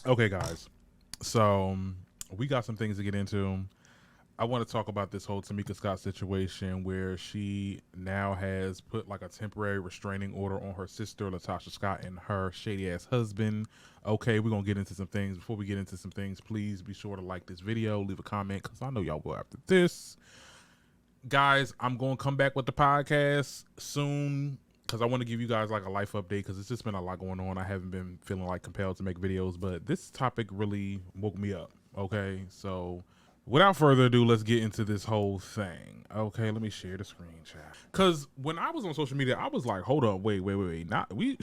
Okay, guys. So we got some things to get into. I want to talk about this whole Tamika Scott situation where she now has put like a temporary restraining order on her sister LaTocha Scott and her shady ass husband. Okay, we're gonna get into some things. Before we get into some things, please be sure to like this video, leave a comment because I know y'all will after this. Guys, I'm gonna come back with the podcast soon because I want to give you guys like a life update because it's just been a lot going on. I haven't been feeling like compelled to make videos, but this topic really woke me up. Okay, so without further ado, let's get into this whole thing. Okay, let me share the screen, chat. Because when I was on social media, I was like, hold up, wait. Not we.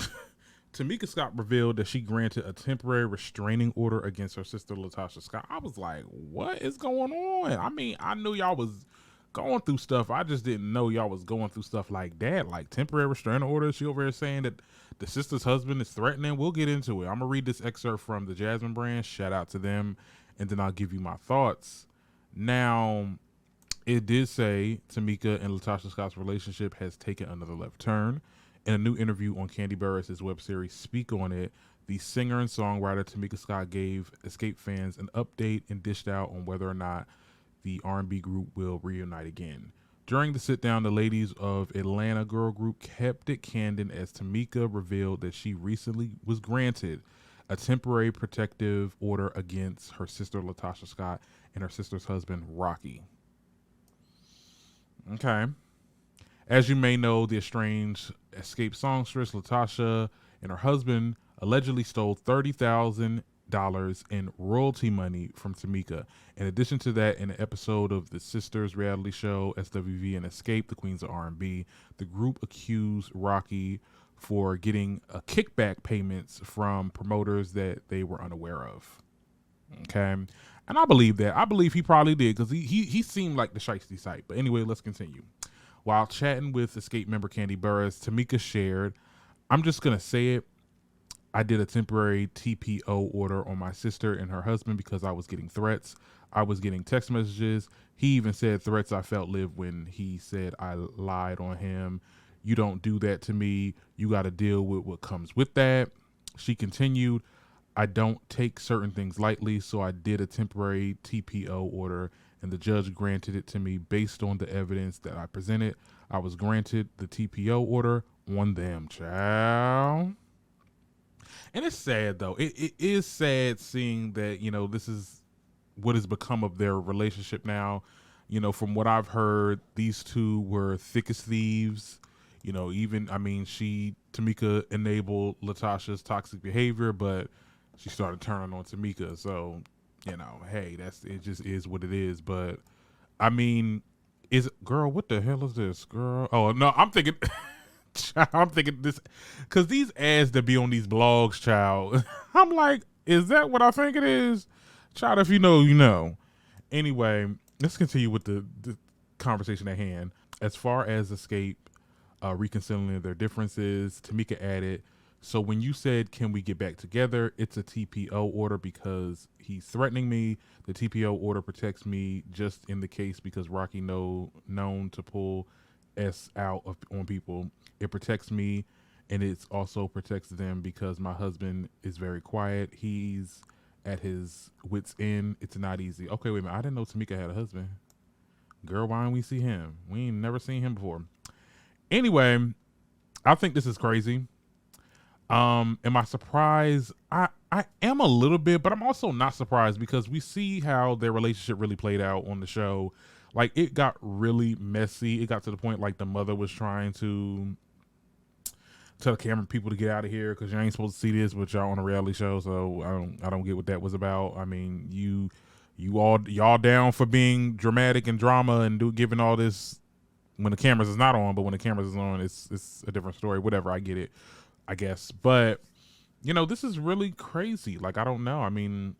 Tamika Scott revealed that she granted a temporary restraining order against her sister LaTocha Scott. I was like, what is going on? I mean, I knew y'all was going through stuff. I just didn't know y'all was going through stuff like that, like temporary restraining orders. She over here saying that the sister's husband is threatening. We'll get into it. I'm gonna read this excerpt from the Jasmine brand. Shout out to them, and then I'll give you my thoughts. Now, it did say Tamika and LaTocha Scott's relationship has taken another left turn. In a new interview on Candy Burris' web series Speak On It, the singer and songwriter Tamika Scott gave Escape fans an update and dished out on whether or not the R&B group will reunite again. During the sit-down, the ladies of Atlanta girl group kept it candid as Tamika revealed that she recently was granted a temporary protective order against her sister LaTocha Scott and her sister's husband Rocky. Okay. As you may know, the estranged Escape songstress LaTocha and her husband allegedly stole $30,000 in royalty money from Tamika. In addition to that, in an episode of the sisters reality show SWV and Escape, the Queens of R&B, the group accused Rocky for getting a kickback payments from promoters that they were unaware of. Okay. And I believe that. I believe he probably did because he seemed like the shiesty type. But anyway, let's continue. While chatting with Escape member Candy Burris, Tamika shared, I'm just going to say it. I did a temporary TPO order on my sister and her husband because I was getting threats. I was getting text messages. He even said threats I felt lived when he said I lied on him. You don't do that to me. You got to deal with what comes with that. She continued, I don't take certain things lightly, so I did a temporary TPO order, and the judge granted it to me based on the evidence that I presented. I was granted the TPO order on them, child. And it's sad, though. It is sad seeing that, this is what has become of their relationship now. From what I've heard, these two were thick as thieves. Tamika enabled LaTocha's toxic behavior, but she started turning on Tamika. So, hey, it just is what it is. But I mean, girl, what the hell is this, girl? Oh no, I'm thinking I'm thinking this because these ads that be on these blogs, child. I'm like, is that what I think it is? Child, if you know, you know. Anyway, let's continue with the conversation at hand. As far as Escape reconciling their differences, Tamika added, so when you said, can we get back together, it's a TPO order because he's threatening me. The TPO order protects me just in the case because Rocky known to pull S out on people. It protects me, and it also protects them because my husband is very quiet. He's at his wit's end. It's not easy. Okay, wait a minute. I didn't know Tamika had a husband. Girl, why don't we see him? We ain't never seen him before. Anyway, I think this is crazy. Am I surprised? I am a little bit, but I'm also not surprised because we see how their relationship really played out on the show. Like, it got really messy. It got to the point like the mother was trying to tell the camera people to get out of here because you ain't supposed to see this, but y'all on a reality show. So I don't get what that was about. I mean, y'all down for being dramatic and drama and giving all this when the cameras is not on, but when the cameras is on, it's a different story. Whatever, I get it, I guess. But this is really crazy. Like, I don't know. I mean,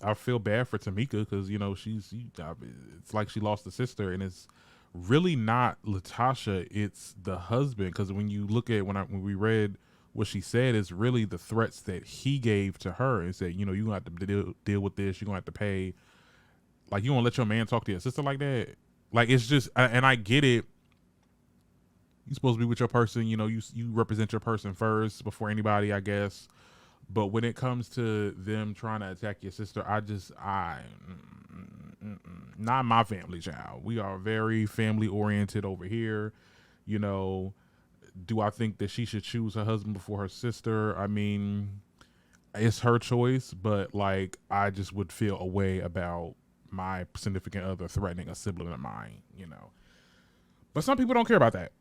I feel bad for Tamika because it's like she lost a sister, and it's really not LaTocha, it's the husband. Because when you look at when we read what she said, it's really the threats that he gave to her and said, you're gonna have to deal with this. You're gonna have to pay. Like, you gonna let your man talk to your sister like that? Like, it's just, and I get it. You're supposed to be with your person. You represent your person first before anybody, I guess. But when it comes to them trying to attack your sister, not my family, child. We are very family oriented over here. You know, do I think that she should choose her husband before her sister? I mean, it's her choice, but like, I just would feel a way about my significant other threatening a sibling of mine, you know. But some people don't care about that.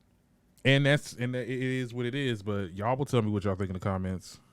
And it is what it is, but y'all will tell me what y'all think in the comments.